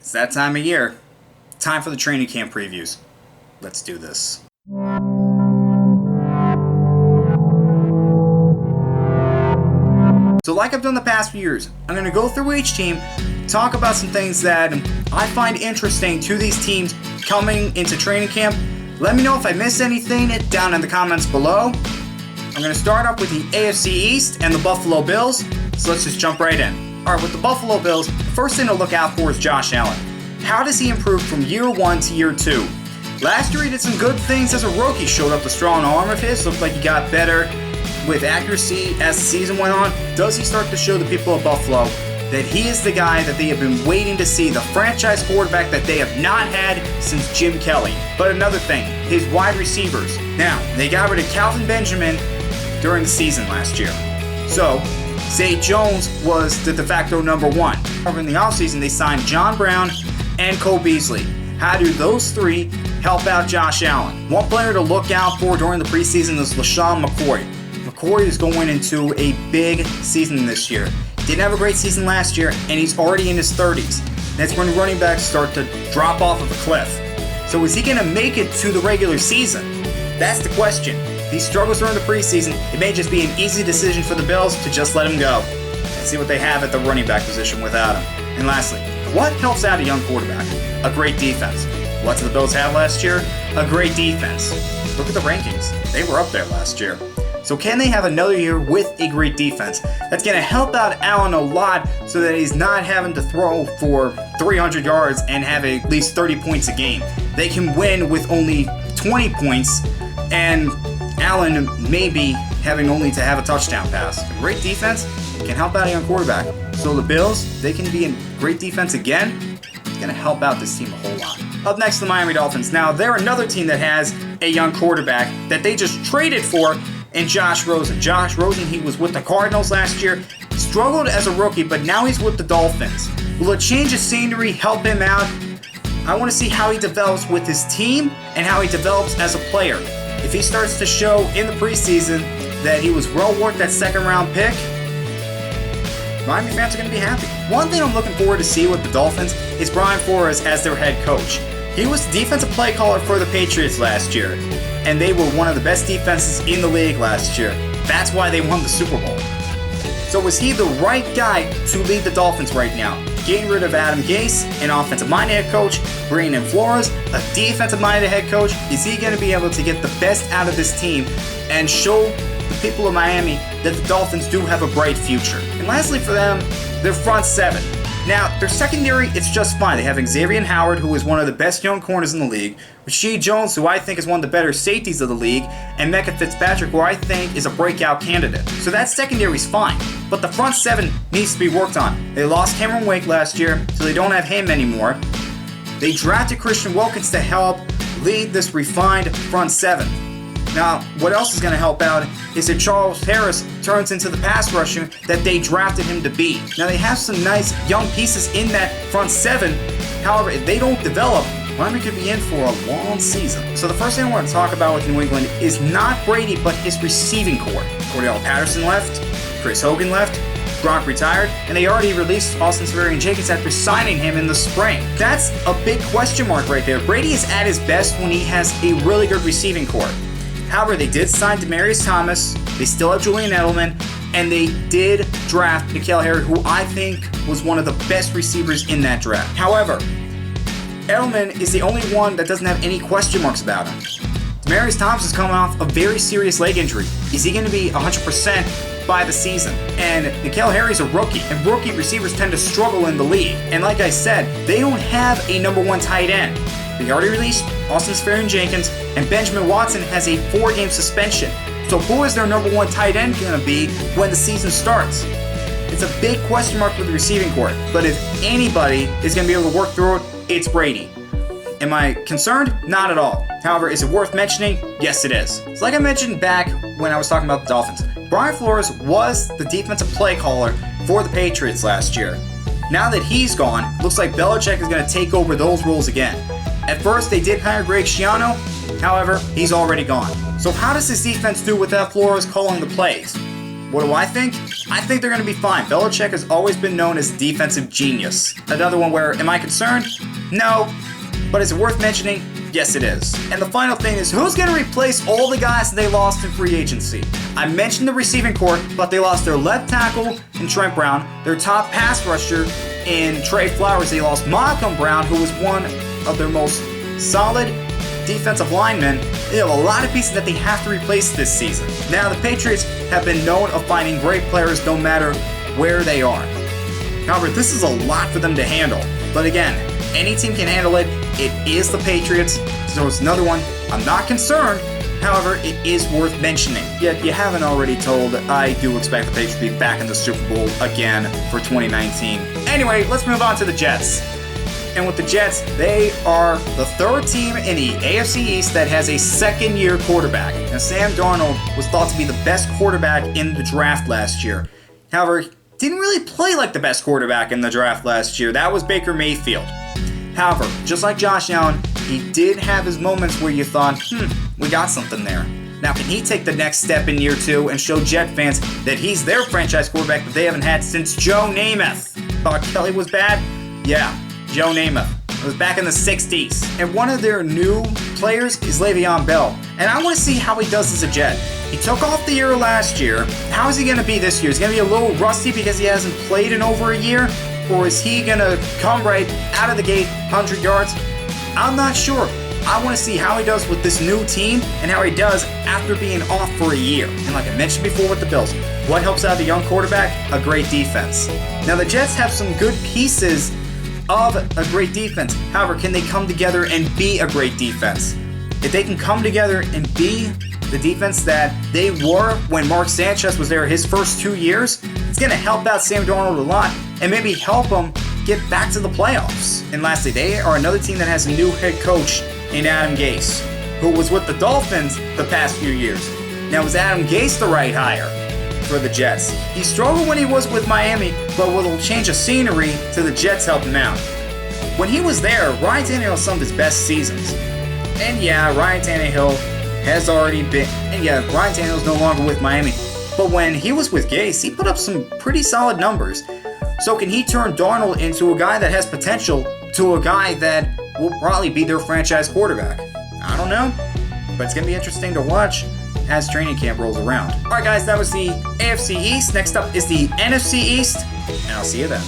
It's that time of year. Time for the training camp previews. Let's do this. So like I've done the past few years, I'm going to go through each team, talk about some things that I find interesting to these teams coming into training camp. Let me know if I missed anything down in the comments below. I'm going to start off with the AFC East and the Buffalo Bills, so let's just jump right in. Alright, with the Buffalo Bills, the first thing to look out for is Josh Allen. How does he improve from year 1 to year 2? Last year he did some good things as a rookie, showed up the strong arm of his, looked like he got better with accuracy as the season went on. Does he start to show the people of Buffalo that he is the guy that they have been waiting to see, the franchise quarterback that they have not had since Jim Kelly? But another thing, his wide receivers. Now, they got rid of Calvin Benjamin during the season last year. So, Zay Jones was the de facto number 1. However, in the offseason, they signed John Brown and Cole Beasley. How do those three help out Josh Allen? One player to look out for during the preseason is LaShawn McCoy. McCoy is going into a big season this year. Didn't have a great season last year, and he's already in his 30s. That's when running backs start to drop off of a cliff. So is he going to make it to the regular season? That's the question. These struggles during the preseason, it may just be an easy decision for the Bills to just let him go and see what they have at the running back position without him. And lastly, what helps out a young quarterback? A great defense. What did the Bills have last year? A great defense. Look at the rankings. They were up there last year. So can they have another year with a great defense? That's going to help out Allen a lot so that he's not having to throw for 300 yards and have at least 30 points a game. They can win with only 20 points and Allen maybe having only to have a touchdown pass. A great defense can help out a young quarterback. So the Bills, they can be in great defense again. It's going to help out this team a whole lot. Up next, the Miami Dolphins. Now, they're another team that has a young quarterback that they just traded for in Josh Rosen. Josh Rosen, he was with the Cardinals last year. Struggled as a rookie, but now he's with the Dolphins. Will a change of scenery help him out? I want to see how he develops with his team and how he develops as a player. If he starts to show in the preseason that he was well worth that second-round pick, Miami fans are going to be happy. One thing I'm looking forward to see with the Dolphins is Brian Flores as their head coach. He was the defensive play caller for the Patriots last year, and they were one of the best defenses in the league last year. That's why they won the Super Bowl. So is he the right guy to lead the Dolphins right now? Getting rid of Adam Gase, an offensive-minded head coach, bringing in Flores, a defensive-minded head coach. Is he going to be able to get the best out of this team and show the people of Miami that the Dolphins do have a bright future? And lastly for them, their front seven. Now, their secondary, it's just fine. They have Xavier Howard, who is one of the best young corners in the league, Rashid Jones, who I think is one of the better safeties of the league, and Micah Fitzpatrick, who I think is a breakout candidate. So that secondary's fine, but the front seven needs to be worked on. They lost Cameron Wake last year, so they don't have him anymore. They drafted Christian Wilkins to help lead this refined front seven. Now, what else is going to help out is that Charles Harris turns into the pass rusher that they drafted him to be. Now, they have some nice young pieces in that front seven. However, if they don't develop, Miami could be in for a long season. So the first thing I want to talk about with New England is not Brady, but his receiving corps. Cordell Patterson left, Chris Hogan left, Gronk retired, and they already released Austin Seferian-Jenkins after signing him in the spring. That's a big question mark right there. Brady is at his best when he has a really good receiving corps. However, they did sign Demaryius Thomas, they still have Julian Edelman, and they did draft N'Keal Harry, who I think was one of the best receivers in that draft. However, Edelman is the only one that doesn't have any question marks about him. Demaryius Thomas is coming off a very serious leg injury. Is he going to be 100% by the season? And N'Keal Harry's a rookie, and rookie receivers tend to struggle in the league. And like I said, they don't have a number 1 tight end. They already released Austin Seferian-Jenkins, and Benjamin Watson has a 4-game suspension. So who is their number 1 tight end going to be when the season starts? It's a big question mark with the receiving corps. But if anybody is going to be able to work through it, it's Brady. Am I concerned? Not at all. However, is it worth mentioning? Yes, it is. So like I mentioned back when I was talking about the Dolphins, Brian Flores was the defensive play caller for the Patriots last year. Now that he's gone, looks like Belichick is going to take over those roles again. At first, they did hire Greg Schiano. However, he's already gone. So how does this defense do without Flores calling the plays? What do I think? I think they're going to be fine. Belichick has always been known as defensive genius. Another one where, am I concerned? No. But is it worth mentioning? Yes, it is. And the final thing is, who's going to replace all the guys that they lost in free agency? I mentioned the receiving corps, but they lost their left tackle in Trent Brown, their top pass rusher in Trey Flowers. They lost Malcolm Brown, who was one of their most solid defensive linemen. They have a lot of pieces that they have to replace this season. Now, the Patriots have been known of finding great players no matter where they are. However, this is a lot for them to handle. But again, any team can handle it. It is the Patriots, so it's another one. I'm not concerned. However, it is worth mentioning. Yet you haven't already told, I do expect the Patriots to be back in the Super Bowl again for 2019. Anyway, let's move on to the Jets. And with the Jets, they are the third team in the AFC East that has a second-year quarterback. Now, Sam Darnold was thought to be the best quarterback in the draft last year. However, he didn't really play like the best quarterback in the draft last year. That was Baker Mayfield. However, just like Josh Allen, he did have his moments where you thought, we got something there. Now, can he take the next step in year 2 and show Jet fans that he's their franchise quarterback that they haven't had since Joe Namath? Thought Kelly was bad? Yeah, Joe Namath. It was back in the 60s. And one of their new players is Le'Veon Bell. And I want to see how he does as a Jet. He took off the year last year. How is he going to be this year? Is he going to be a little rusty because he hasn't played in over a year? Or is he going to come right out of the gate, 100 yards? I'm not sure. I want to see how he does with this new team and how he does after being off for a year. And like I mentioned before with the Bills, what helps out the young quarterback? A great defense. Now the Jets have some good pieces of a great defense. However, can they come together and be a great defense? If they can come together and be the defense that they were when Mark Sanchez was there his first 2 years, it's going to help out Sam Darnold a lot and maybe help him get back to the playoffs. And lastly, they are another team that has a new head coach in Adam Gase, who was with the Dolphins the past few years. Now, was Adam Gase the right hire for the Jets? He struggled when he was with Miami, but with a change of scenery to the Jets helped him out. When he was there, Ryan Tannehill had some of his best seasons. And yeah, Ryan Tannehill has already been, and yeah, Ryan Tannehill's no longer with Miami. But when he was with Gase, he put up some pretty solid numbers. So can he turn Darnold into a guy that has potential to a guy that will probably be their franchise quarterback? I don't know, but it's going to be interesting to watch as training camp rolls around. All right, guys, that was the AFC East. Next up is the NFC East, and I'll see you then.